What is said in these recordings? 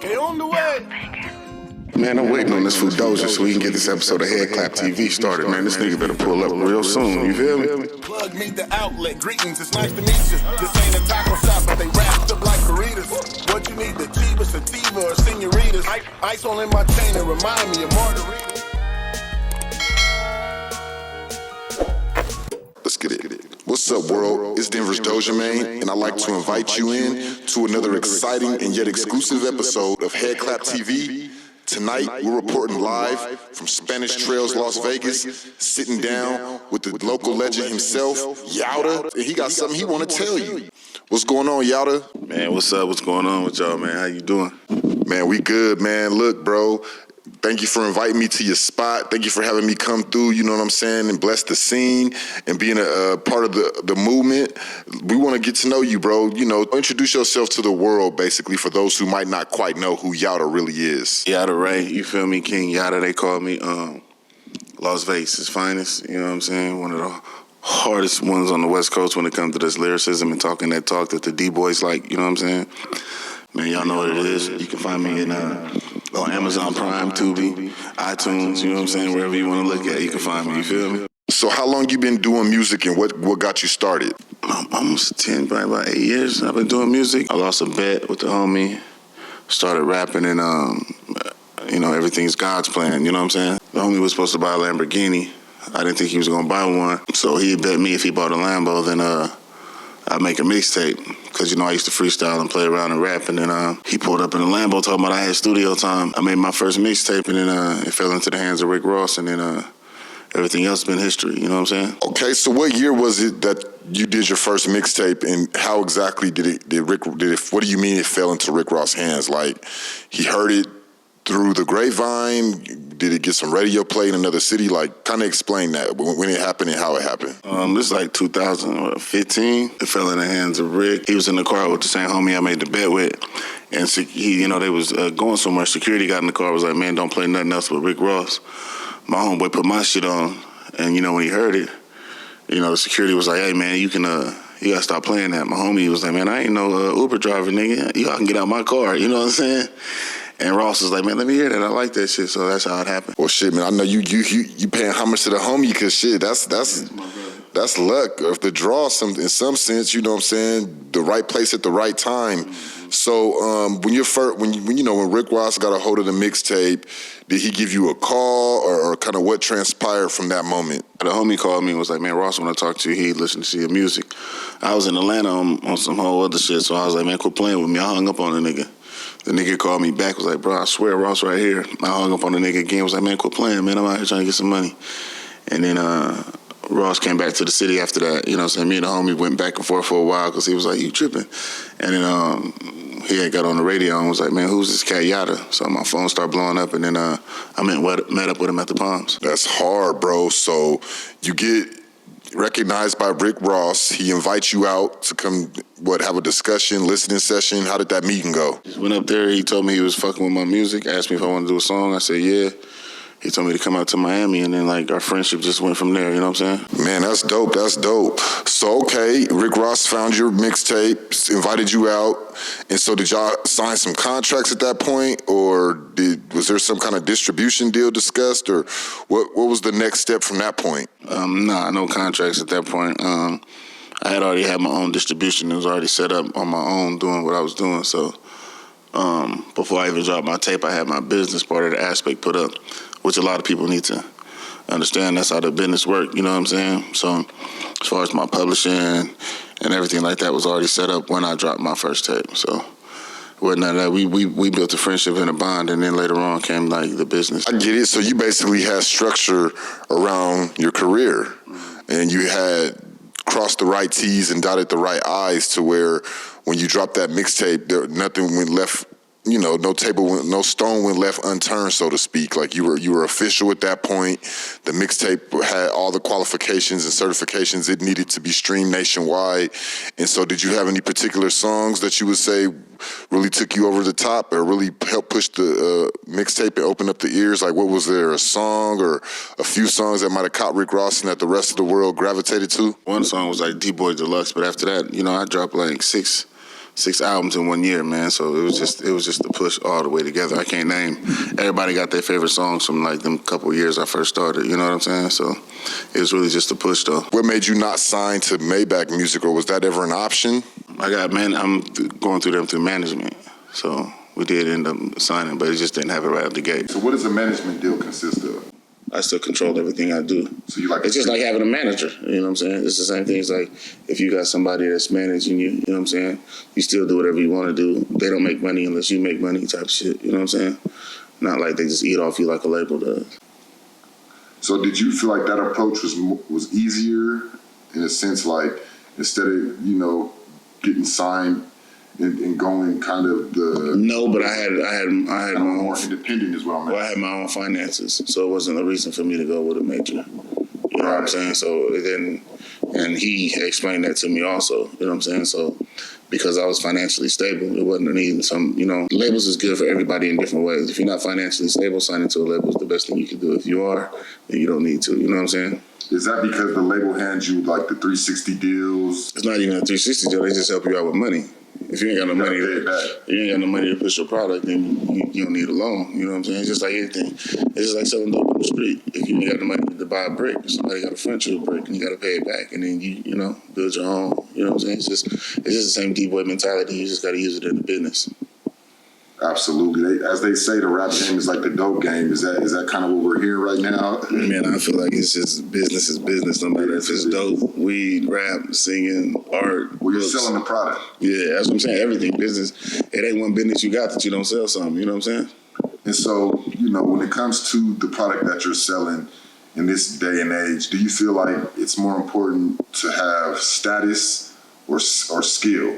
They on the way. Man, I'm waiting on this fool Doja so we can get this episode of Head-Klap TV started, man. This nigga better pull up real soon, you feel me? Plug me the outlet, greetings, it's nice to meet you. This ain't a taco shop, but they wrapped up like burritos. What you need, the Chiba, Sativa, or senoritas? Ice all in my chain and remind me of margarita. Let's get it. What's up, world? It's Denverz Dojamain, and I'd like to invite you in to another exciting and yet exclusive episode of Head-Klap TV. Tonight, we're reporting live from Spanish Trails, Las Vegas, sitting down with the local legend himself, Yowda, and he got something he want to tell you. What's going on, Yowda? Man, what's up? What's going on with y'all, man? How you doing? Man, we good, man. Look, bro, thank you for inviting me to your spot. Thank you for having me come through, you know what I'm saying, and bless the scene and being a part of the movement. We want to get to know you, bro. You know, introduce yourself to the world, basically, for those who might not quite know who Yowda really is. Yowda Ray, you feel me? King Yowda, they call me Las Vegas' finest, you know what I'm saying? One of the hardest ones on the West Coast when it comes to this lyricism and talking that talk that the D-boys like, you know what I'm saying? Man, y'all know what it is. You can find me on Amazon Prime, Tubi, iTunes, you know what I'm saying? Wherever you want to look at, you can find me, you feel me? So how long you been doing music and what got you started? Almost 10, probably about 8 years I've been doing music. I lost a bet with the homie, started rapping, and, you know, everything's God's plan, you know what I'm saying? The homie was supposed to buy a Lamborghini. I didn't think he was going to buy one, so he bet me if he bought a Lambo, then I'd make a mixtape. Because, you know, I used to freestyle and play around and rap, and then he pulled up in a Lambo talking about I had studio time. I made my first mixtape, and then it fell into the hands of Rick Ross, and then everything else has been history, you know what I'm saying? Okay, so what year was it that you did your first mixtape, and how exactly what do you mean it fell into Rick Ross' hands? Like, he heard it through the grapevine? Did it get some radio play in another city? Like, kind of explain that, when it happened and how it happened. This is like 2015. It fell in the hands of Rick. He was in the car with the same homie I made the bet with. And he, you know, they was going somewhere. Security got in the car, was like, man, don't play nothing else with Rick Ross. My homeboy put my shit on. And, you know, when he heard it, you know, the security was like, hey, man, you gotta stop playing that. My homie was like, man, I ain't no Uber driver, nigga. Y'all can get out my car, you know what I'm saying? And Ross was like, man, let me hear that. I like that shit. So that's how it happened. Well, shit, man, I know you paying homage to the homie, because shit, that's luck. If the draw, in some sense, you know what I'm saying, the right place at the right time. Mm-hmm. So when Rick Ross got a hold of the mixtape, did he give you a call or kind of what transpired from that moment? The homie called me and was like, man, Ross, when I talk to you, he listened to your music. I was in Atlanta on some whole other shit, so I was like, man, quit playing with me. I hung up on the nigga. The nigga called me back, was like, bro, I swear Ross right here. I hung up on the nigga again, was like, man, quit playing, man. I'm out here trying to get some money. And then Ross came back to the city after that. You know what I'm saying? Me and the homie went back and forth for a while because he was like, you tripping. And then he had got on the radio and was like, man, who's this cat Yowda? So my phone started blowing up, and then I met up with him at the Palms. That's hard, bro. So you get recognized by Rick Ross. He invites you out to come, have a discussion, listening session. How did that meeting go? Just went up there. He told me he was fucking with my music. Asked me if I wanted to do a song. I said, yeah. He told me to come out to Miami, and then, like, our friendship just went from there, you know what I'm saying? Man, that's dope. That's dope. So, okay, Rick Ross found your mixtape, invited you out, and so did y'all sign some contracts at that point, or was there some kind of distribution deal discussed, or what was the next step from that point? Nah, no contracts at that point. I had already had my own distribution. It was already set up on my own doing what I was doing, so before I even dropped my tape, I had my business part of the aspect put up, which a lot of people need to understand. That's how the business works, you know what I'm saying? So as far as my publishing and everything like that was already set up when I dropped my first tape. So wasn't that we built a friendship and a bond, and then later on came like the business. I get it. So you basically had structure around your career, and you had crossed the right T's and dotted the right I's to where when you dropped that mixtape, nothing went left. You know, no stone went left unturned, so to speak. Like you were official at that point. The mixtape had all the qualifications and certifications it needed to be streamed nationwide. And so did you have any particular songs that you would say really took you over the top or really helped push the mixtape and open up the ears? Like, what was there, a song or a few songs that might have caught Rick Ross and that the rest of the world gravitated to? One song was like D-Boy Deluxe, but after that, you know, I dropped like six 6 albums in 1 year, man. So it was just the push all the way together. I can't name. Everybody got their favorite songs from like them couple years I first started. You know what I'm saying? So it was really just a push, though. What made you not sign to Maybach Music, or was that ever an option? I'm going through them through management. So we did end up signing, but it just didn't have it right out the gate. So what does a management deal consist of? I still control everything I do. So you like it's just like having a manager, you know what I'm saying? It's the same thing. It's like if you got somebody that's managing you, you know what I'm saying? You still do whatever you want to do. They don't make money unless you make money type shit, you know what I'm saying? Not like they just eat off you like a label does. So did you feel like that approach was easier in a sense, like instead of, getting signed and going kind of the... No, but I had my own... more independent is what I meant. Well, I had my own finances, so it wasn't a reason for me to go with a major. You know what I'm saying? So then, and he explained that to me also, you know what I'm saying? So because I was financially stable, it wasn't needing labels is good for everybody in different ways. If you're not financially stable, signing to a label is the best thing you can do. If you are, then you don't need to, you know what I'm saying? Is that because the label hands you like the 360 deals? It's not even a 360 deal, they just help you out with money. If you ain't got no money, to push your product, then you don't need a loan. You know what I'm saying? It's just like anything. It's just like selling dope on the street. If you ain't got the money to buy a brick, somebody got to front you a brick, and you got to pay it back, and then you build your own. You know what I'm saying? It's just the same D-boy mentality. You just got to use it in the business. Absolutely. As they say, the rap game is like the dope game. Is that kind of what we're hearing right now? Man, I feel like it's just business is business, no matter if it's dope, weed, rap, singing, art. Well, you're selling the product. Yeah, that's what I'm saying. Everything, business. It ain't one business you got that you don't sell something. You know what I'm saying? And so, when it comes to the product that you're selling in this day and age, do you feel like it's more important to have status or skill?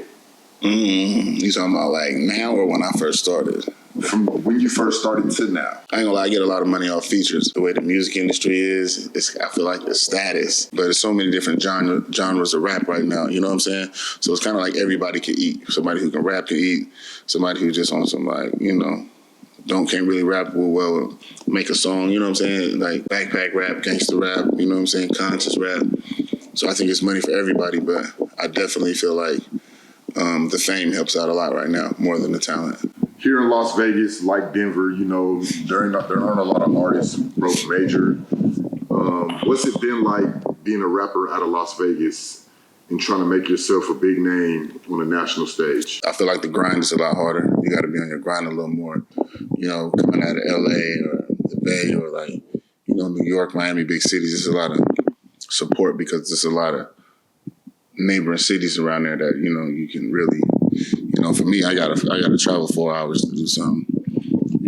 You talking about like now or when I first started? From when you first started to now. I ain't gonna lie, I get a lot of money off features. The way the music industry is, I feel like the status. But there's so many different genres of rap right now, you know what I'm saying? So it's kind of like everybody can eat. Somebody who can rap can eat. Somebody who just on some can't really rap well, make a song, you know what I'm saying? Like backpack rap, gangster rap, you know what I'm saying? Conscious rap. So I think it's money for everybody, but I definitely feel like the fame helps out a lot right now, more than the talent. Here in Las Vegas, like Denver, there aren't a lot of artists who broke major. What's it been like being a rapper out of Las Vegas and trying to make yourself a big name on a national stage? I feel like the grind is a lot harder. You got to be on your grind a little more. Coming out of LA or the Bay or New York, Miami, big cities, there's a lot of support because there's a lot of neighboring cities around there that you can really, for me, I gotta travel 4 hours to do something.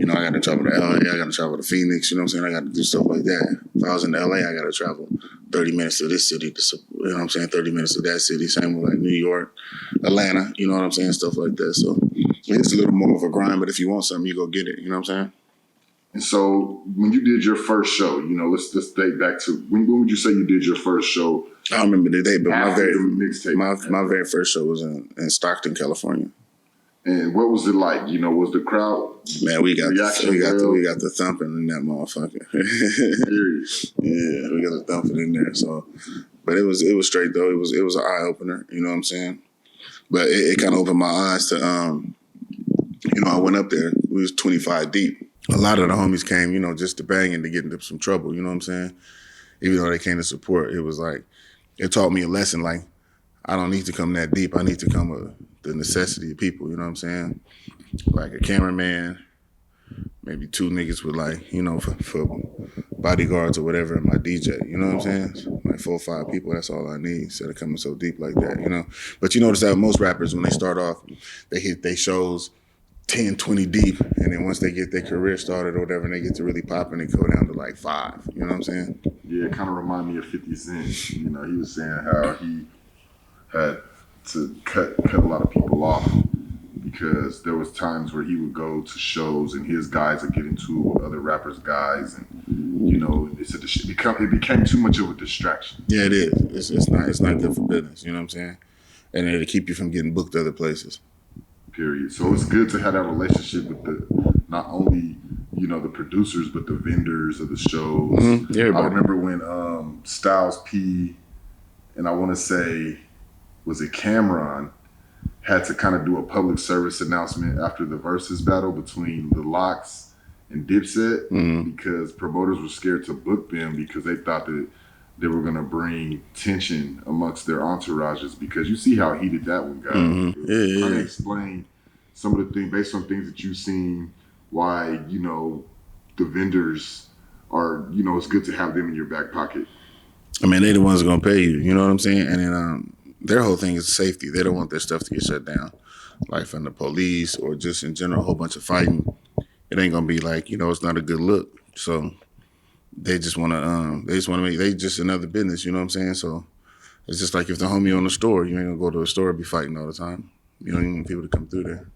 I gotta travel to LA, I gotta travel to Phoenix, you know what I'm saying? I gotta do stuff like that. If I was in LA, I gotta travel 30 minutes to this city, 30 minutes to that city. Same with like New York, Atlanta, you know what I'm saying? Stuff like that. So it's a little more of a grind, but if you want something, you go get it, you know what I'm saying? And so when you did your first show, let's date back to when would you say you did your first show? I don't remember the date, but my very first show was in Stockton, California. And what was it like? Was the crowd? Man, we got the thumping in that motherfucker. Yeah, we got the thumping in there. So, but it was straight though. It was an eye opener. You know what I'm saying? But it kind of opened my eyes to I went up there. We was 25 deep. A lot of the homies came, just to bang and to get into some trouble. You know what I'm saying? Even though they came to support, it was like it taught me a lesson. Like I don't need to come that deep. I need to come with the necessity of people, you know what I'm saying? Like a cameraman, maybe 2 niggas with for bodyguards or whatever, and my DJ, you know what I'm saying? Like 4 or 5 people, that's all I need instead of coming so deep like that, But you notice that most rappers, when they start off, they hit their shows 10, 20 deep, and then once they get their career started or whatever, and they get to really popping, it go down to like 5, you know what I'm saying? Yeah, it kind of remind me of 50 Cent. He was saying how he had to cut a lot of people off because there was times where he would go to shows and his guys would get into it with other rappers' guys, and it became too much of a distraction. Yeah, it is. It's not good for business. You know what I'm saying? And it'll keep you from getting booked other places. Period. So it's good to have that relationship with not only the producers but the vendors of the shows. Mm-hmm. Yeah, I remember when Styles P and I want to say was it Cameron had to kind of do a public service announcement after the versus battle between the Locks and Dipset because promoters were scared to book them because they thought that they were going to bring tension amongst their entourages because you see how heated that one got. Kind of explain some of the things based on things that you've seen why, you know, the vendors are, you know, it's good to have them in your back pocket. I mean, they the ones going to pay you, you know what I'm saying? And then their whole thing is safety. They don't want their stuff to get shut down, like from the police or just in general, a whole bunch of fighting. It ain't going to be like, you know, it's not a good look. So they just want to, they just another business, you know what I'm saying? So it's just like if the homie on the store, you ain't going to go to a store and be fighting all the time. You don't even want people to come through there.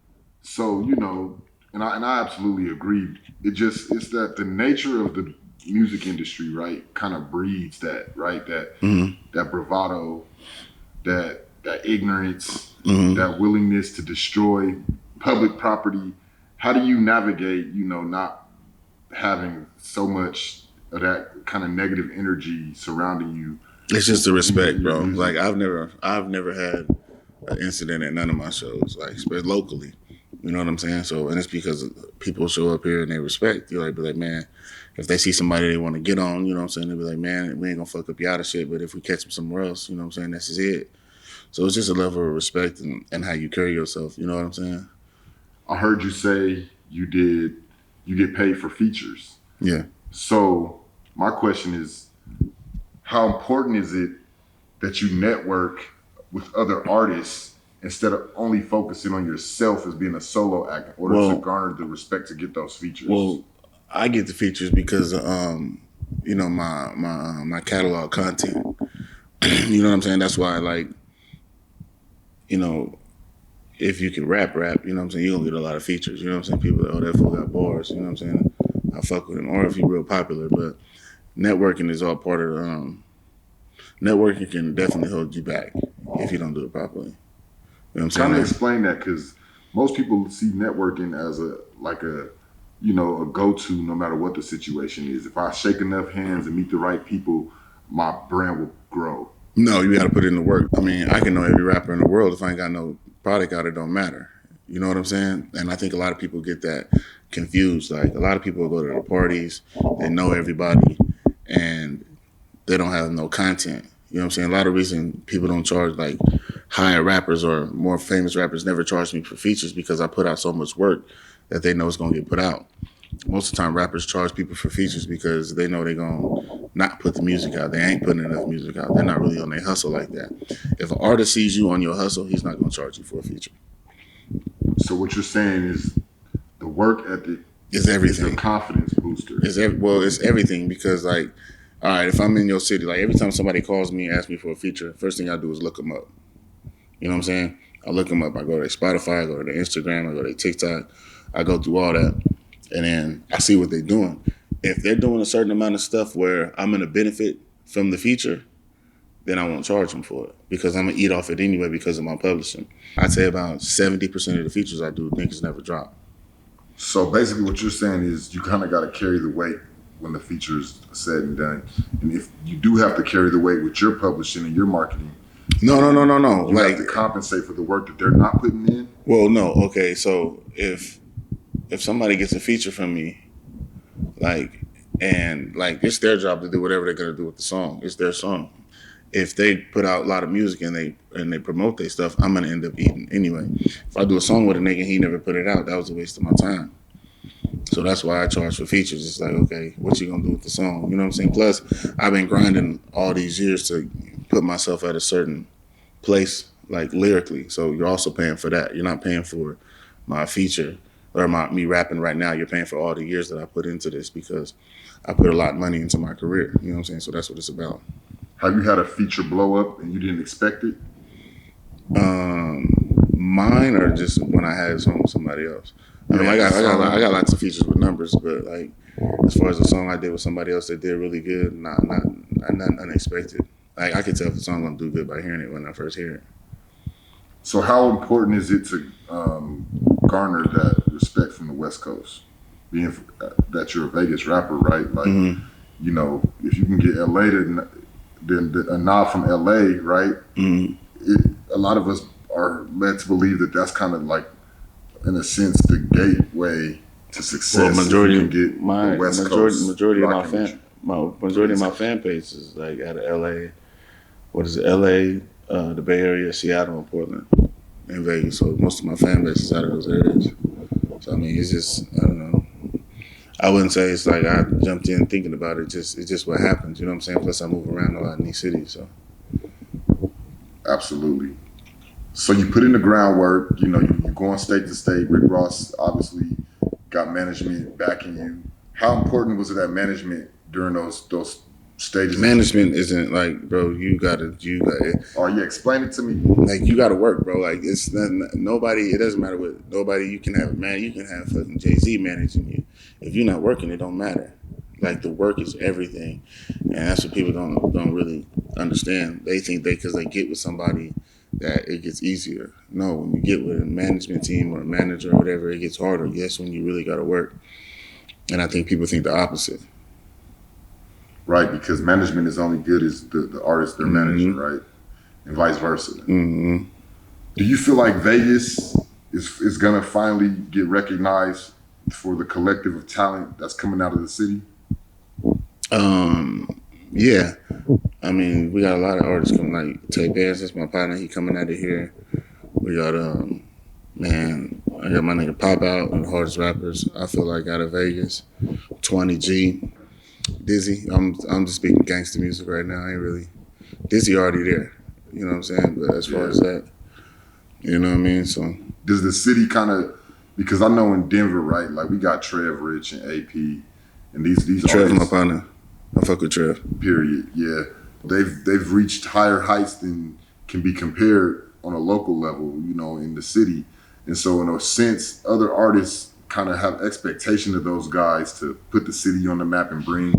So, you know, and I absolutely agree. It's that the nature of the music industry, right, kind of breeds that, right? That that bravado, that ignorance, that willingness to destroy public property. How do you navigate, you know, not having so much of that kind of negative energy surrounding you? It's just the respect, bro. Like I've never had an incident at none of my shows, like locally. You know what I'm saying? So, and it's because people show up here and they respect. You're like, be like, man, if they see somebody they want to get on, you know what I'm saying? They'll be like, man, we ain't gonna fuck up your out shit, but if we catch them somewhere else, you know what I'm saying? This is it. So it's just a level of respect and how you carry yourself. You know what I'm saying? I heard you say you get paid for features. Yeah. So my question is, how important is it that you network with other artists instead of only focusing on yourself as being a solo act in order to garner the respect to get those features? Well, I get the features because you know, my catalog content. You know what I'm saying? That's why, like, you know, if you can rap, you know what I'm saying, you're gonna get a lot of features. You know what I'm saying? People are like, oh, that fool got bars, you know what I'm saying? I fuck with him. Or if he's real popular, but networking is all part of networking can definitely hold you back if you don't do it properly. You know what I'm saying? Kind of explain that, because most people see networking as a go-to no matter what the situation is. If I shake enough hands and meet the right people, my brand will grow. No, you got to put in the work. I mean, I can know every rapper in the world. If I ain't got no product out, it don't matter. You know what I'm saying? And I think a lot of people get that confused. Like, a lot of people go to the parties, they know everybody, and they don't have no content. You know what I'm saying? A lot of reason people don't charge, like, higher rappers or more famous rappers never charge me for features because I put out so much work that they know it's going to get put out. Most of the time, rappers charge people for features because they know they're going to not put the music out. They ain't putting enough music out. They're not really on their hustle like that. If an artist sees you on your hustle, he's not going to charge you for a feature. So what you're saying is the work ethic is everything. Is the confidence booster. It's everything because, like, all right, if I'm in your city, like, every time somebody calls me and asks me for a feature, first thing I do is look them up. You know what I'm saying? I look them up. I go to their Spotify, I go to their Instagram, I go to their TikTok. I go through all that, and then I see what they're doing. If they're doing a certain amount of stuff where I'm going to benefit from the feature, then I won't charge them for it because I'm going to eat off it anyway because of my publishing. I'd say about 70% of the features I do, niggas never drop. So basically what you're saying is you kind of got to carry the weight when the feature's said and done. And if you do have to carry the weight with your publishing and your marketing, No. You have to compensate for the work that they're not putting in? Well, no. Okay, so if somebody gets a feature from me, it's their job to do whatever they're gonna do with the song. It's their song. If they put out a lot of music and they promote their stuff, I'm gonna end up eating anyway. If I do a song with a nigga and he never put it out, that was a waste of my time. So that's why I charge for features. It's like, okay, what you gonna do with the song? You know what I'm saying? Plus, I've been grinding all these years to put myself at a certain place, like lyrically. So you're also paying for that. You're not paying for my feature or me rapping right now. You're paying for all the years that I put into this because I put a lot of money into my career. You know what I'm saying? So that's what it's about. Have you had a feature blow up and you didn't expect it? Mine or just when I had a song with somebody else? I mean, I got lots of features with numbers, but like as far as the song I did with somebody else that did really good, nothing unexpected. Like I could tell if the song gonna do good by hearing it when I first hear it. So how important is it to garner that respect from the West Coast? Being that you're a Vegas rapper, right? Like, you know, if you can get LA a nod from LA, right? A lot of us are led to believe that that's kind of like, in a sense, the gateway to success. Well, majority if you can get my the West majority of Coast majority of my fan base is like out of LA. What is it? LA, the Bay Area, Seattle, and Portland, and Vegas. So most of my fan base is out of those areas. So I mean, it's just, I don't know. I wouldn't say it's like I jumped in thinking about it. It's just what happens. You know what I'm saying? Plus, I move around a lot in these cities. So Absolutely. So you put in the groundwork. You know, you go on state to state. Rick Ross obviously got management backing you. How important was it that management during those stages? management isn't like, bro. You got it. Oh yeah, explain it to me. Like, you got to work, bro. Like, it's nobody. It doesn't matter what nobody. You can have you can have fucking Jay-Z managing you. If you're not working, it don't matter. Like, the work is everything, and that's what people don't really understand. They think because they get with somebody that it gets easier. No, when you get with a management team or a manager or whatever, it gets harder. Yes, when you really got to work. And I think people think the opposite. Right, because management is only good as the artist they're managing, right? And vice versa. Mm-hmm. Do you feel like Vegas is gonna finally get recognized for the collective of talent that's coming out of the city? Yeah. I mean, we got a lot of artists coming, like Tay Bears, that's my partner, he coming out of here. We got man, I got my nigga Pop Out, one of the hardest rappers, I feel like, out of Vegas. 20G. Dizzy. I'm just speaking gangster music right now. I ain't really Dizzy already there. You know what I'm saying? But as far as that, you know what I mean? So does the city kind of, because I know in Denver, right? Like, we got Trev Rich and AP, and these Trev, artists, my partner. I fuck with Trev. period. Yeah, they've reached higher heights than can be compared on a local level, you know, in the city. And so in a sense, other artists kind of have expectation of those guys to put the city on the map and bring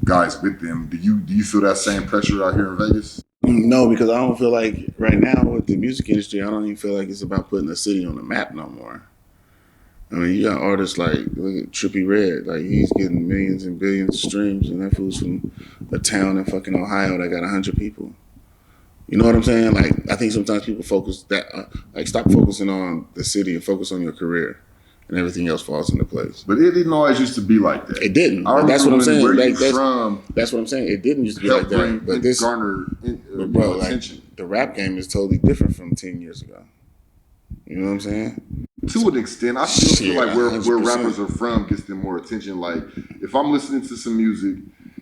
guys with them. Do you feel that same pressure out here in Vegas? No, because I don't feel like right now with the music industry, I don't even feel like it's about putting the city on the map no more. I mean, you got artists like, look at Trippie Redd, like, he's getting millions and billions of streams, and that fool's from a town in fucking Ohio that got 100 people. You know what I'm saying? Like, I think sometimes people focus stop focusing on the city and focus on your career, and everything else falls into place. But it didn't always used to be like that. It didn't. That's what I'm saying. That's what I'm saying. It didn't used to be like that. But this garner attention. Like, the rap game is totally different from 10 years ago. You know what I'm saying? To an extent, I still feel like where 100%. rappers are from gets them more attention. Like, if I'm listening to some music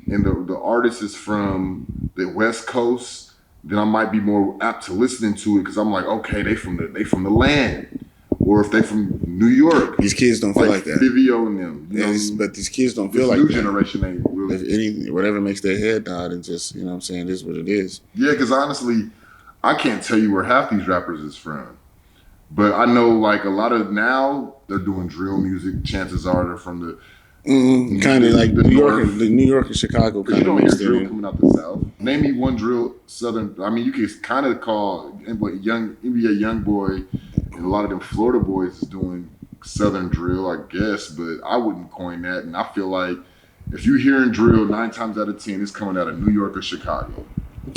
and the artist is from the West Coast, then I might be more apt to listening to it because I'm like, okay, they from the land. Or if they from New York, these kids don't feel like that. Vivio and them, but these kids don't feel like new that. Generation ain't really. If anything, whatever makes their head nod, and just, you know what I'm saying, it is what it is. Yeah, because honestly, I can't tell you where half these rappers is from. But I know, like, a lot of now they're doing drill music. Chances are they're from the kind of like New York and Chicago kind of mixed drill in. coming out the South. Name me one drill Southern. I mean, you can kind of call NBA young boy, and a lot of them Florida boys is doing Southern drill, I guess. But I wouldn't coin that. And I feel like if you're hearing drill, 9 times out of 10, it's coming out of New York or Chicago.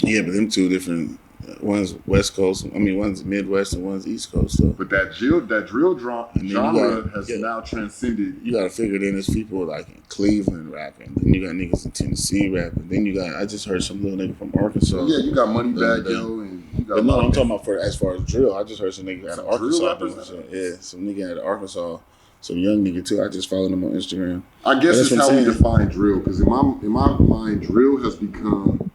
Yeah, but them two different. One's West Coast. I mean, one's Midwest and one's East Coast. So. But that drill genre has now transcended. You got to figure then there's people like in Cleveland rapping. Then you got niggas in Tennessee rapping. Then you got, I just heard some little nigga from Arkansas. Yeah, you got Moneybag Yo, and you got. But no, I'm talking about as far as drill. I just heard some nigga out of Arkansas doing shit. Yeah, some nigga out of Arkansas. Some young nigga too. I just followed him on Instagram. I guess it's how we define drill, because in my mind, drill has become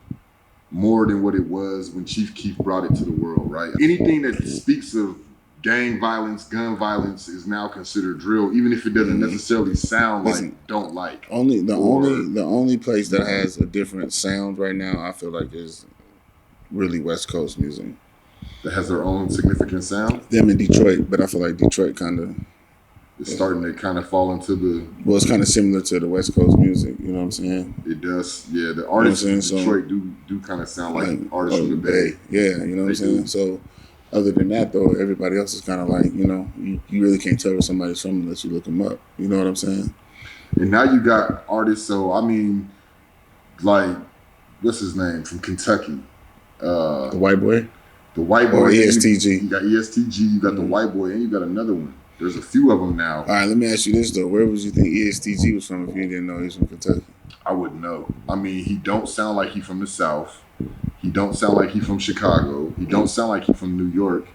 more than what it was when Chief Keef brought it to the world, right? Anything that speaks of gang violence, gun violence is now considered drill, even if it doesn't necessarily sound don't like. The only place that has a different sound right now, I feel like, is really West Coast music. That has their own significant sound? Them in Detroit, but I feel like Detroit kind of... It's starting to kind of fall into the... Well, it's kind of similar to the West Coast music, you know what I'm saying? It does, yeah. The artists in Detroit do kind of sound like artists from the Bay. Yeah, you know what I'm saying? So, other than that, though, everybody else is kind of like, you know, you really can't tell where somebody's from unless you look them up. You know what I'm saying? And now you got artists, so, I mean, like, what's his name? From Kentucky. The white boy? The white boy. Or ESTG. You got ESTG, you got the white boy, and you got another one. There's a few of them now. All right, let me ask you this though: where would you think ESTG was from if you didn't know he was from Kentucky? I wouldn't know. I mean, he don't sound like he from the South. He don't sound like he from Chicago. He don't sound like he from New York.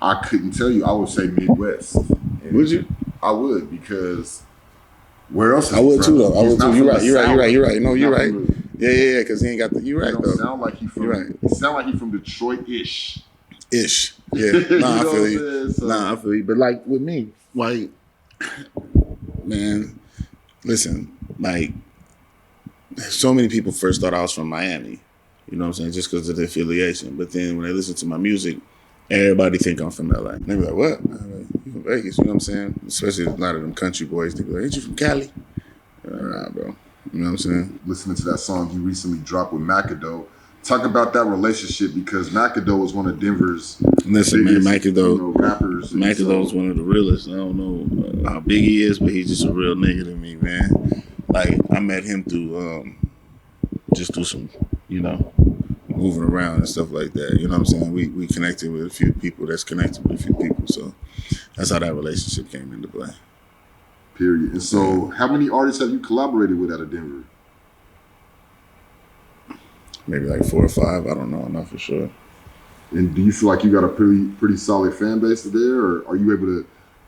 I couldn't tell you. I would say Midwest. And Would you? I would, because where else? I would too though. I would too. You're right. You're right. No, you're right. The, Yeah. Because he ain't got the. You're right he though. Don't sound like he from. You're right. He sound like he from Detroit-ish. Ish. Yeah. Nah, I feel you. So. Nah, I feel you. But like with me, like, man, listen, like, so many people first thought I was from Miami. You know what I'm saying? Just because of the affiliation. But then when they listen to my music, everybody think I'm from LA. And they be like, what? I'm like, you from Vegas? You know what I'm saying? Especially a lot of them country boys. They be like, ain't you from Cali? Like, nah, bro. You know what I'm saying? Listening to that song you recently dropped with Macado. Talk about that relationship, because Macado was one of Denver's biggest, Macado, rappers. Macado's one of the realest. I don't know how big he is, but he's just a real nigga to me, man. Like, I met him through just through some, you know, moving around and stuff like that. You know what I'm saying? We connected with a few people that's connected with a few people. So that's how that relationship came into play. Period. And so how many artists have you collaborated with out of Denver? Maybe like 4 or 5. I don't know enough for sure. And do you feel like you got a pretty solid fan base there, or are you able to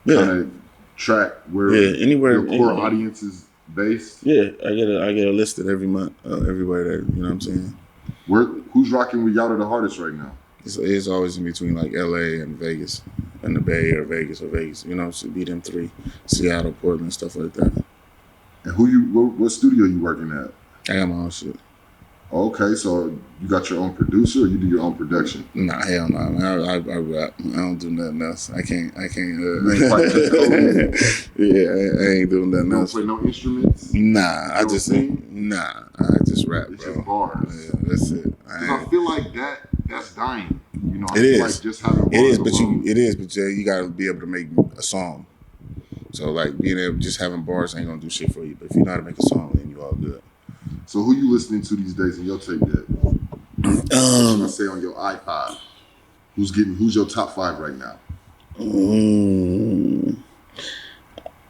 kind of track where your core audience is based? Yeah, I get a listed every month, everywhere that, you know what I'm saying. Who's rocking with Yowda the hardest right now? It's always in between like LA and Vegas, and the Bay or Vegas. You know, it should be them 3, Seattle, Portland, stuff like that. And what studio you working at? I got my own shit. Okay, so you got your own producer, or you do your own production? Nah, hell no, man. I rap. I don't do nothing else. I can't. You ain't quite just coding? Yeah, I ain't doing nothing else. You don't play no instruments? Nah, I just rap, It's bro. just bars. Yeah, that's it. I feel like that's dying. You know, It is. Like just having bars it is, but you gotta be able to make a song. So like being able just having bars ain't gonna do shit for you. But if you know how to make a song, then you all good. So who you listening to these days in your tape deck? I say on your iPod. Who's your top 5 right now?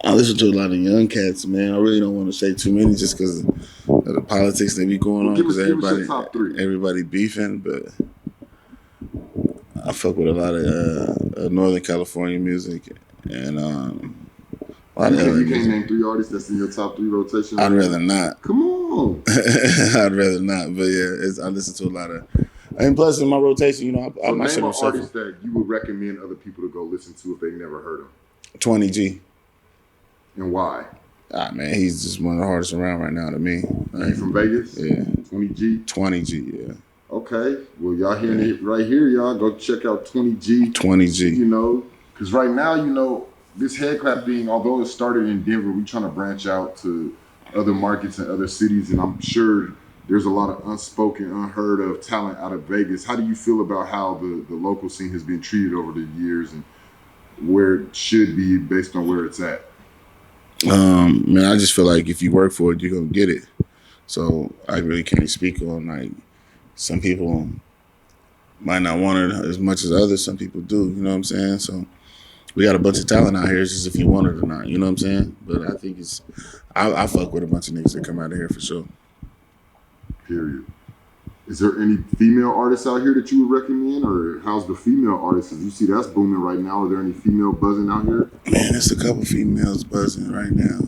I listen to a lot of young cats, man. I really don't want to say too many just because of the politics that be going on. Because everybody beefing, but I fuck with a lot of Northern California music and you can't name 3 artists that's in your top 3 rotation? I'd rather not. Come on. I'd rather not. But yeah, I listen to a lot of. And plus, in my rotation, you know, I might name an artist that you would recommend other people to go listen to if they never heard him. 20G. And why? Man, he's just one of the hardest around right now to me. He from Vegas? Yeah. 20G? 20G, yeah. Okay. Well, y'all hearing it right here, y'all. Go check out 20G. 20G. You know, because right now, you know, this Head-Klap thing, although it started in Denver, we're trying to branch out to other markets and other cities, and I'm sure there's a lot of unspoken, unheard of talent out of Vegas. How do you feel about how the local scene has been treated over the years and where it should be based on where it's at? Man, I just feel like if you work for it, you're gonna get it. So I really can't speak on like some people might not want it as much as others. Some people do. You know what I'm saying? So we got a bunch of talent out here. It's just if you want it or not. You know what I'm saying? But I think I fuck with a bunch of niggas that come out of here for sure. Period. Is there any female artists out here that you would recommend, or how's the female artists? You see that's booming right now. Are there any female buzzing out here? Man, there's a couple females buzzing right now.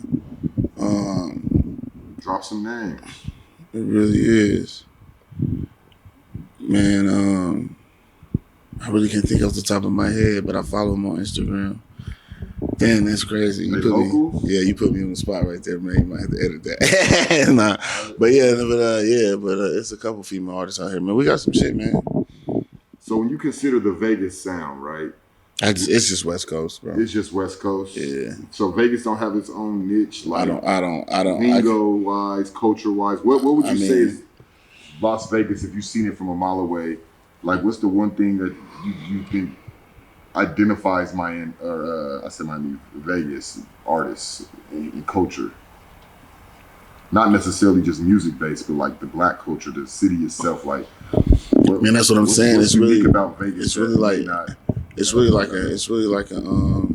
Drop some names. It really is. Man, I really can't think off the top of my head, but I follow them on Instagram. Damn, that's crazy. You put me on the spot right there, man. You might have to edit that. Nah, but it's a couple female artists out here, man. We got some shit, man. So when you consider the Vegas sound, right? It's just West Coast, bro. It's just West Coast. Yeah. So Vegas don't have its own niche, like I don't. Lingo wise, culture wise. What would you say is Las Vegas if you've seen it from a mile away? Like, what's the one thing that you think identifies Vegas artists in culture? Not necessarily just music based, but like the black culture, the city itself. Like, Man, that's what I'm saying. What's unique about Vegas? It's really like a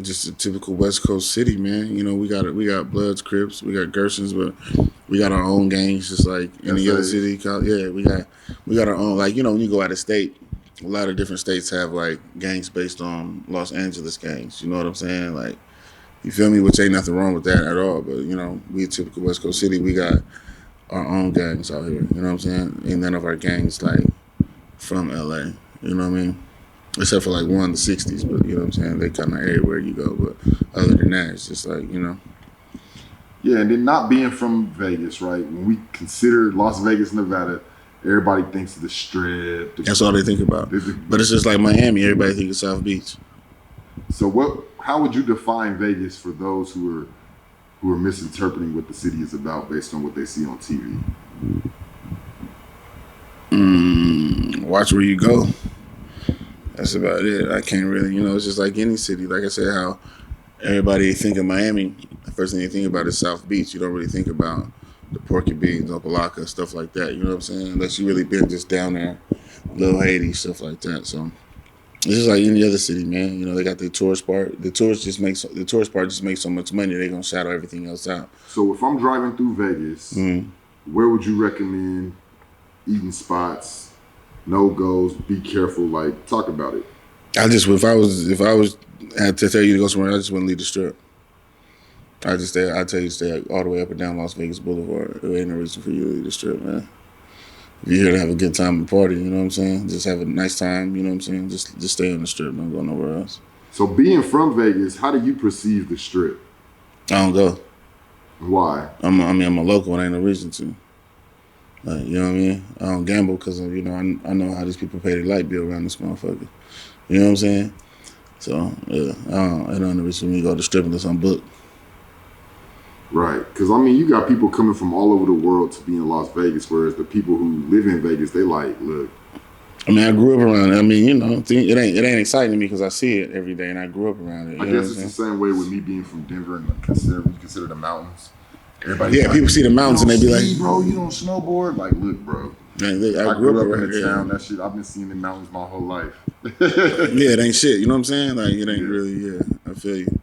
just a typical West Coast city, man. You know, we got Bloods, Crips, we got Gersons, but we got our own gangs, just like any other city. Yeah, we got our own. Like, you know, when you go out of state, a lot of different states have like gangs based on Los Angeles gangs. You know what I'm saying? Like, you feel me? Which ain't nothing wrong with that at all. But you know, we a typical West Coast city. We got our own gangs out here. You know what I'm saying? Ain't none of our gangs like from LA. You know what I mean? Except for like one in the 60s, but you know what I'm saying? They kind of everywhere you go. But other than that, it's just like, you know. Yeah, and then not being from Vegas, right? When we consider Las Vegas, Nevada, everybody thinks of the Strip. That's all they think about. But it's just like Miami. Everybody thinks of South Beach. So how would you define Vegas for those who are misinterpreting what the city is about based on what they see on TV? Watch where you go. That's about it. I can't really, you know, it's just like any city. Like I said, how everybody think of Miami, the first thing you think about is South Beach. You don't really think about the Porky Beans, Opalaka, stuff like that. You know what I'm saying? Unless you really been just down there, Little Haiti, stuff like that. So it's just like any other city, man. You know, they got the tourist part. The tourist part just makes so much money, they're going to shadow everything else out. So if I'm driving through Vegas, where would you recommend eating spots? No goes, be careful, like talk about it. If I was had to tell you to go somewhere, I just wouldn't leave the Strip. I'd tell you to stay all the way up and down Las Vegas Boulevard. There ain't no reason for you to leave the Strip, man. If you're here to have a good time and party, you know what I'm saying? Just have a nice time, you know what I'm saying? Just stay on the Strip, don't go nowhere else. So being from Vegas, how do you perceive the Strip? I don't go. Why? I'm a local and ain't no reason to. Like, you know what I mean? I don't gamble because, you know, I know how these people pay their light bill around this motherfucker. You know what I'm saying? So, yeah, I don't know reason for me to go to the Strip unless I'm booked. Right, because, I mean, you got people coming from all over the world to be in Las Vegas, whereas the people who live in Vegas, they like, look. I mean, I grew up around it. I mean, you know, it ain't exciting to me because I see it every day and I grew up around it. I guess it's the same way with me being from Denver and consider the mountains. Everybody people see the mountains and they be like, bro, you don't snowboard? Like, look, bro. Man, I grew up in the town. That shit, I've been seeing the mountains my whole life. Yeah, it ain't shit. You know what I'm saying? Like, it ain't really, I feel you.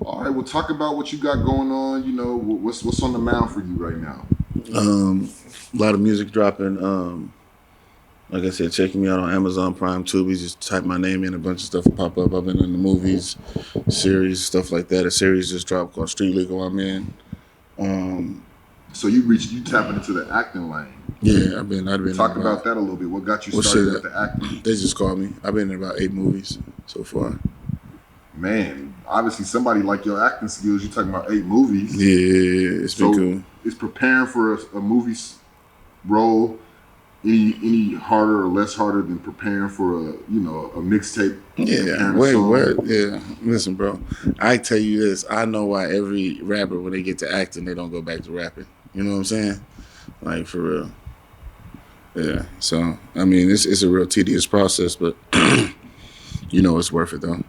All right, well, talk about what you got going on. You know, what's on the mound for you right now? A lot of music dropping. Like I said, checking me out on Amazon Prime, Tubi. Just type my name in, a bunch of stuff will pop up. I've been in the movies, series, stuff like that. A series just dropped called Street Legal I'm in. So you tapping into the acting lane. Yeah, I've been. Talk about that a little bit. What got you started with the acting? They just called me. I've been in about 8 movies so far. Man, obviously somebody like your acting skills. You talking about 8 movies? Yeah, it's been cool. Is preparing for a movie role any harder or less harder than preparing for a mixtape? Yeah. Listen, bro. I tell you this. I know why every rapper, when they get to acting, they don't go back to rapping. You know what I'm saying? Like, for real. Yeah. So, I mean, it's a real tedious process, but you know it's worth it, though.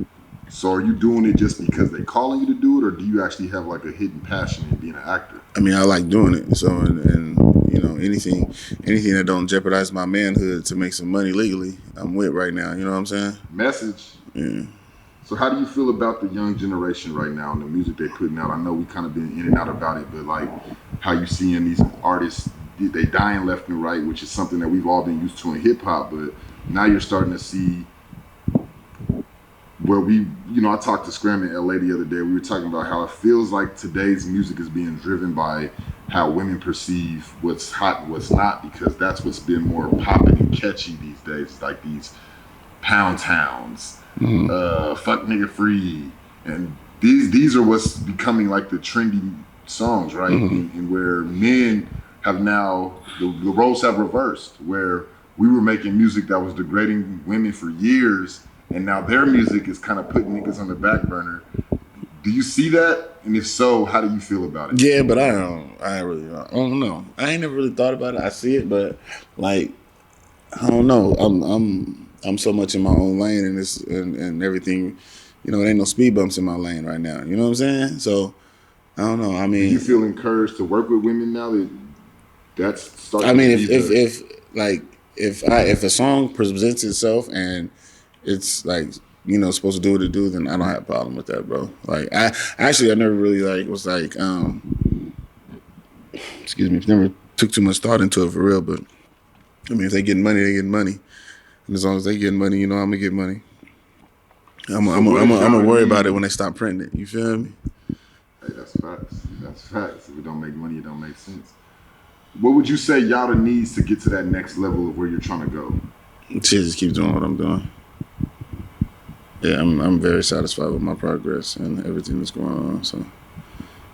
So are you doing it just because they calling you to do it, or do you actually have like a hidden passion in being an actor? I mean, I like doing it. So, and you know, anything that don't jeopardize my manhood to make some money legally, I'm with right now. You know what I'm saying? Message. Yeah. So how do you feel about the young generation right now and the music they're putting out? I know we kind of been in and out about it, but like how you seeing these artists, they dying left and right, which is something that we've all been used to in hip hop, but now you're starting to see where I talked to Scram in LA the other day. We were talking about how it feels like today's music is being driven by how women perceive what's hot and what's not, because that's what's been more popping and catchy these days. It's like these Pound Towns, Fuck Nigga Free, and these are what's becoming like the trendy songs, right? And where men have now, the roles have reversed, where we were making music that was degrading women for years, and now their music is kind of putting niggas on the back burner. Do you see that? And if so, how do you feel about it? Yeah, but I don't know. I ain't never really thought about it. I see it, but like, I don't know. I'm so much in my own lane and everything. You know, there ain't no speed bumps in my lane right now. You know what I'm saying? So I don't know. I mean, do you feel encouraged to work with women now that That's I mean, if a song presents itself and it's like, you know, supposed to do what it do, then I don't have a problem with that, bro. Like I never really like was like excuse me, never took too much thought into it for real. But I mean, if they getting money, they getting money, and as long as they getting money, you know, I'm gonna get money. I'm gonna worry about it when they stop printing it. You feel me? Hey, that's facts. That's facts. If it don't make money, it don't make sense. What would you say Yowda needs to get to that next level of where you're trying to go? Just keep doing what I'm doing. Yeah, I'm very satisfied with my progress and everything that's going on. So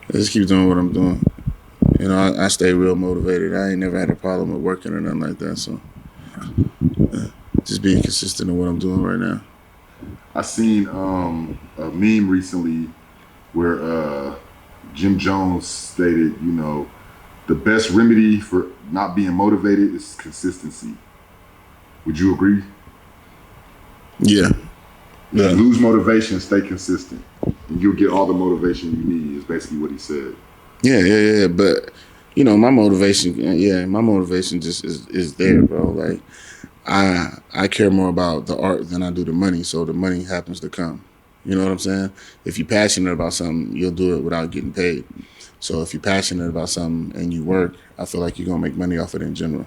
I just keep doing what I'm doing. You know, I stay real motivated. I ain't never had a problem with working or nothing like that. So just being consistent in what I'm doing right now. I seen a meme recently where Jim Jones stated, you know, the best remedy for not being motivated is consistency. Would you agree? Yeah. Lose motivation, stay consistent, and you'll get all the motivation you need, is basically what he said. Yeah. But, you know, my motivation just is there, bro. Like, I care more about the art than I do the money, so the money happens to come. You know what I'm saying? If you're passionate about something, you'll do it without getting paid. So if you're passionate about something and you work, I feel like you're gonna make money off it in general.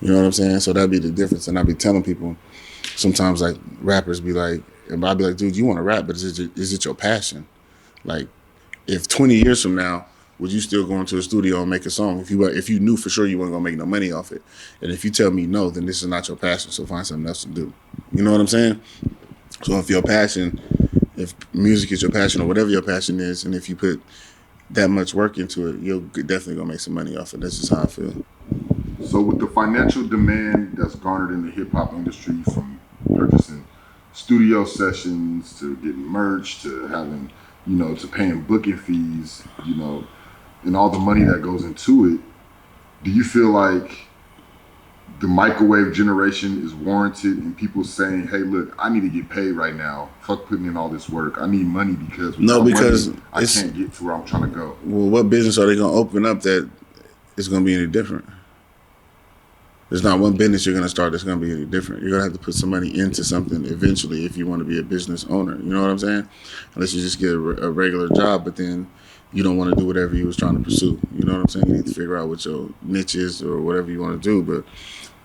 You know what I'm saying? So that'd be the difference. And I'd be telling people sometimes, like, rappers be like, and I'd be like, dude, you want to rap, but is it your passion? Like, if 20 years from now, would you still go into a studio and make a song if you knew for sure you weren't gonna make no money off it? And if you tell me no, then this is not your passion, so find something else to do. You know what I'm saying? So if music is your passion or whatever your passion is, and if you put that much work into it, you're definitely gonna make some money off it. That's just how I feel. So with the financial demand that's garnered in the hip hop industry, from purchasing studio sessions to getting merch to having, you know, to paying booking fees, you know, and all the money that goes into it, do you feel like the microwave generation is warranted in people saying, hey, look, I need to get paid right now. Fuck putting in all this work. I need money because money, I can't get to where I'm trying to go. Well, what business are they going to open up that is going to be any different? There's not one business you're going to start that's going to be any different. You're going to have to put some money into something eventually if you want to be a business owner. You know what I'm saying? Unless you just get a regular job, but then you don't want to do whatever you was trying to pursue. You know what I'm saying? You need to figure out what your niche is or whatever you want to do, but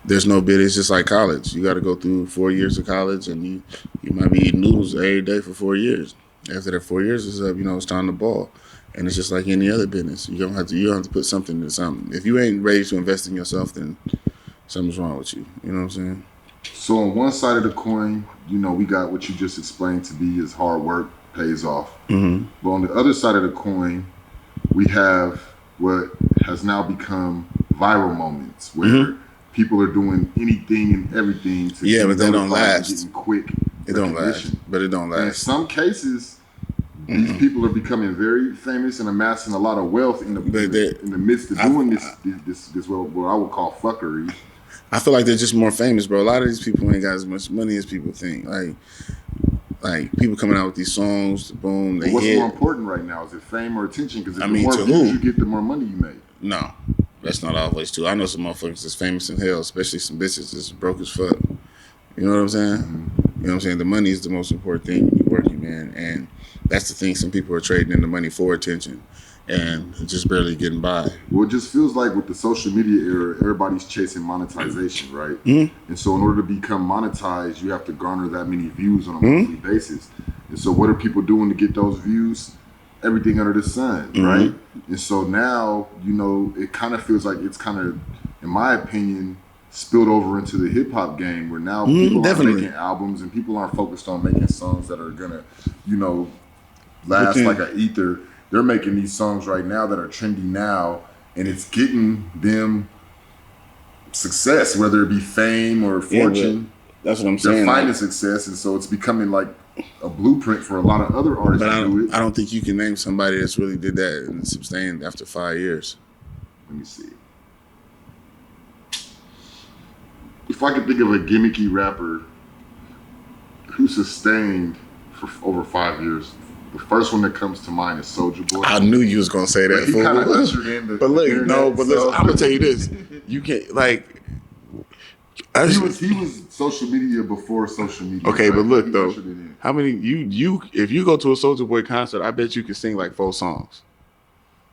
there's no bid. It's just like college. You got to go through 4 years of college, and you might be eating noodles every day for 4 years. After that 4 years is up, you know, it's time to ball. And it's just like any other business. You don't have to put something into something. If you ain't ready to invest in yourself, then something's wrong with you. You know what I'm saying? So on one side of the coin, you know, we got what you just explained to be is hard work pays off. Mm-hmm. But on the other side of the coin, we have what has now become viral moments where people are doing anything and everything to but they don't last. Getting quick. It don't last. But it don't last. And in some cases, these people are becoming very famous and amassing a lot of wealth in the midst of doing this what I would call fuckery. I feel like they're just more famous, bro. A lot of these people ain't got as much money as people think. Like people coming out with these songs, boom, they What's hit. more important right now? Is it fame or attention? Because the more to views who? you get, the more money you make. No, that's not always true. I know some motherfuckers that's famous in hell, especially some bitches that's broke as fuck. You know what I'm saying? Mm-hmm. You know what I'm saying? The money is the most important thing when you're working, man. And that's the thing. Some people are trading in the money for attention and just barely getting by. Well, it just feels like with the social media era, everybody's chasing monetization, right? Mm-hmm. And so in order to become monetized, you have to garner that many views on a monthly basis. And so what are people doing to get those views? Everything under the sun, right? And so now, you know, it kind of feels like it's kind of, in my opinion, spilled over into the hip hop game where now people are making albums and people aren't focused on making songs that are gonna, you know, last like an ether. They're making these songs right now that are trendy now, and it's getting them success, whether it be fame or fortune. That's what I'm saying. They're finding success, and so it's becoming like a blueprint for a lot of other artists to do it. I don't think you can name somebody that's really did that and sustained after 5 years. Let me see. If I could think of a gimmicky rapper who sustained for over 5 years, The first one that comes to mind is Soulja Boy. I knew you was gonna say that. He kind of ushered in the. But look, internet, listen, I'm gonna tell you this. You can't like. He was social media before social media. Okay, right? but look He though, ushered it in. how many you if you go to a Soulja Boy concert, I bet you can sing like 4 songs.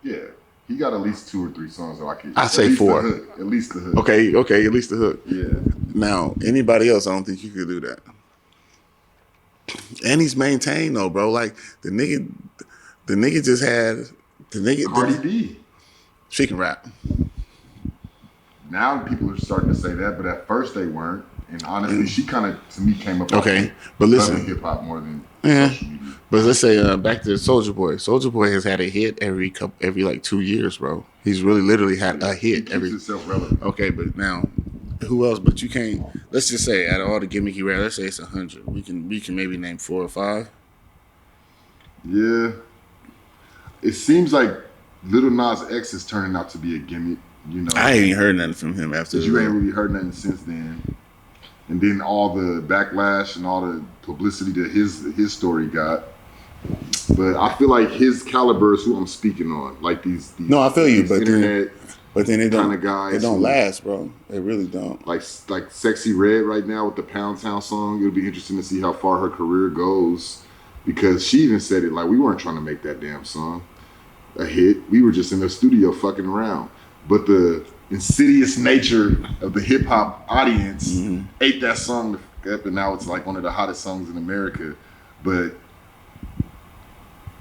Yeah, he got at least 2 or 3 songs that I can. I say 4. At least the hook. Okay, at least the hook. Yeah. Now, anybody else, I don't think you could do that. And he's maintained though, bro. Like the nigga just had the nigga. Cardi B. She can rap. Now people are starting to say that, but at first they weren't. And honestly, she kind of to me came up. Okay, but listen, hip hop more than yeah. social media. But let's say back to Soulja Boy. Soulja Boy has had a hit every like 2 years, bro. He's really literally had a hit He keeps every. himself relevant. Okay, but now, who else? But you can't. Let's just say out of all the gimmicky rap, let's say it's 100. We can maybe name 4 or 5. Yeah. It seems like Lil Nas X is turning out to be a gimmick. You know, I ain't even heard nothing from him after. you ain't really heard nothing since then. And then all the backlash and all the publicity that his story got. But I feel like his caliber is who I'm speaking on. Like these No, I feel you, but internet then they don't. kind of guys. They don't who- last, bro. They really don't. Like Sexy Red right now with the Pound Town song. It'll be interesting to see how far her career goes. Because she even said it, like, we weren't trying to make that damn song a hit. We were just in the studio fucking around. But the insidious nature of the hip hop audience ate that song up, and now it's like one of the hottest songs in America. But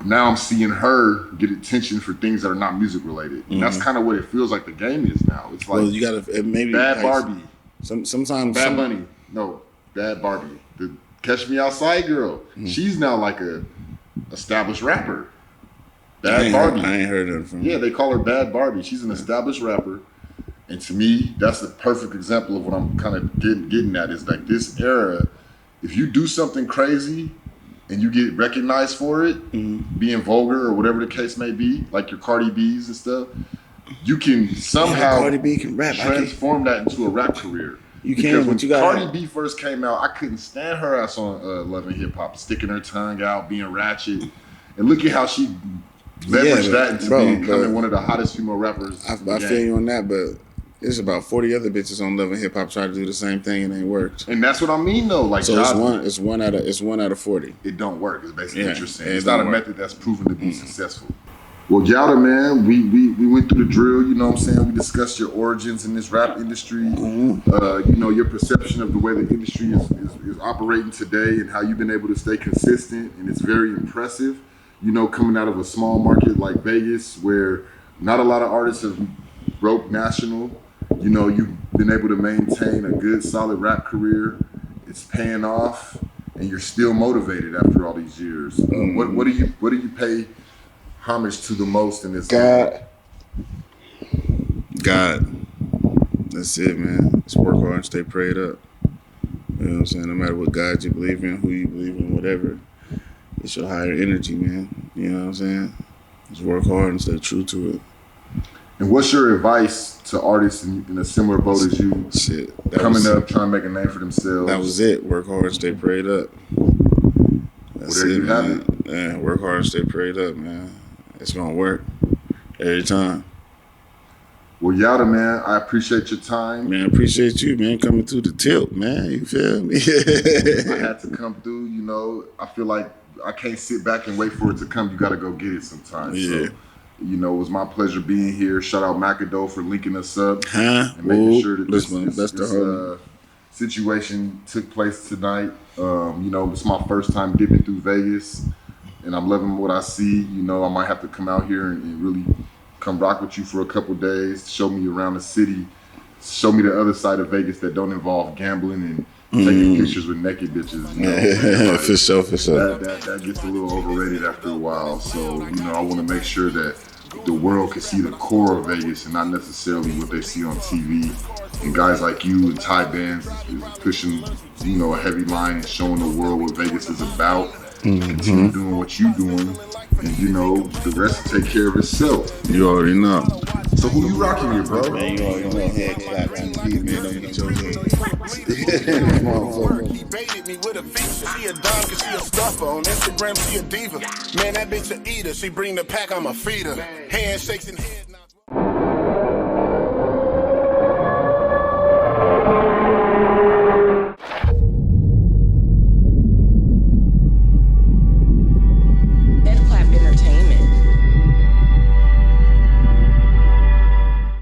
now I'm seeing her get attention for things that are not music related. And that's kind of what it feels like the game is now. It's like Well, you gotta maybe Bad Barbie. Sometimes Bad Bunny. No, Bad Barbie. The Catch Me Outside girl. She's now like a established rapper. Bad Barbie. I ain't heard of from. Yeah, they call her Bad Barbie. She's an established rapper. And to me, that's the perfect example of what I'm kind of getting at is like this era, if you do something crazy and you get recognized for it, being vulgar or whatever the case may be, like your Cardi B's and stuff, you can somehow Cardi B can rap. transform that into a rap career. You can, Because when but you gotta- Cardi B first came out, I couldn't stand her ass on Love and Hip Hop, sticking her tongue out, being ratchet. And look at how she leveraged that into becoming one of the hottest female rappers. I feel you on that, but there's about 40 other bitches on Love and Hip Hop trying to do the same thing and it ain't worked. And that's what I mean though. Like So it's one out of 40. It don't work. It's basically what you're saying. it It's not a don't work. method that's proven to be successful. Well, Yowda, man, we went through the drill, you know what I'm saying? We discussed your origins in this rap industry, you know, your perception of the way the industry is operating today and how you've been able to stay consistent, and it's very impressive, you know, coming out of a small market like Vegas where not a lot of artists have broke national. You know, you've been able to maintain a good, solid rap career. It's paying off, and you're still motivated after all these years. What do you pay homage to the most in this? God. That's it, man. Just work hard and stay prayed up. You know what I'm saying? No matter what God you believe in, who you believe in, whatever, it's your higher energy, man. You know what I'm saying? Just work hard and stay true to it. And what's your advice to artists in a similar boat as you, coming up, trying to make a name for themselves? That was it. Work hard and stay prayed up. That's Well, there it, you have man. Yeah, work hard and stay prayed up, man. It's gonna work every time. Well, Yowda, man, I appreciate your time. Man, I appreciate you, man, coming through the tilt, man. You feel me? I had to come through, you know. I feel like I can't sit back and wait for it to come. You got to go get it sometimes. Yeah. So, you know, it was my pleasure being here. Shout out McAdoe for linking us up and making Ooh, sure that that's this situation took place tonight. You know, it's my first time dipping through Vegas, and I'm loving what I see. You know, I might have to come out here and really come rock with you for a couple days, show me around the city, show me the other side of Vegas that don't involve gambling and taking pictures with naked bitches. You know? For sure. That gets a little overrated after a while. So, you know, I want to make sure that the world can see the core of Vegas and not necessarily what they see on TV. And guys like you and Ty Bands is pushing, you know, a heavy line and showing the world what Vegas is about. Continue doing what you're doing. and you know the rest will take care of itself. You already know. So who you rocking here, bro? Man, you already know Head-Klap TV, man. Don't get your head. He baited me with a feature. She a dime cause she a stuffer. On Instagram she a diva. Man, that bitch a eater. She bring the pack, I'm a feeder. Handshakes and hands.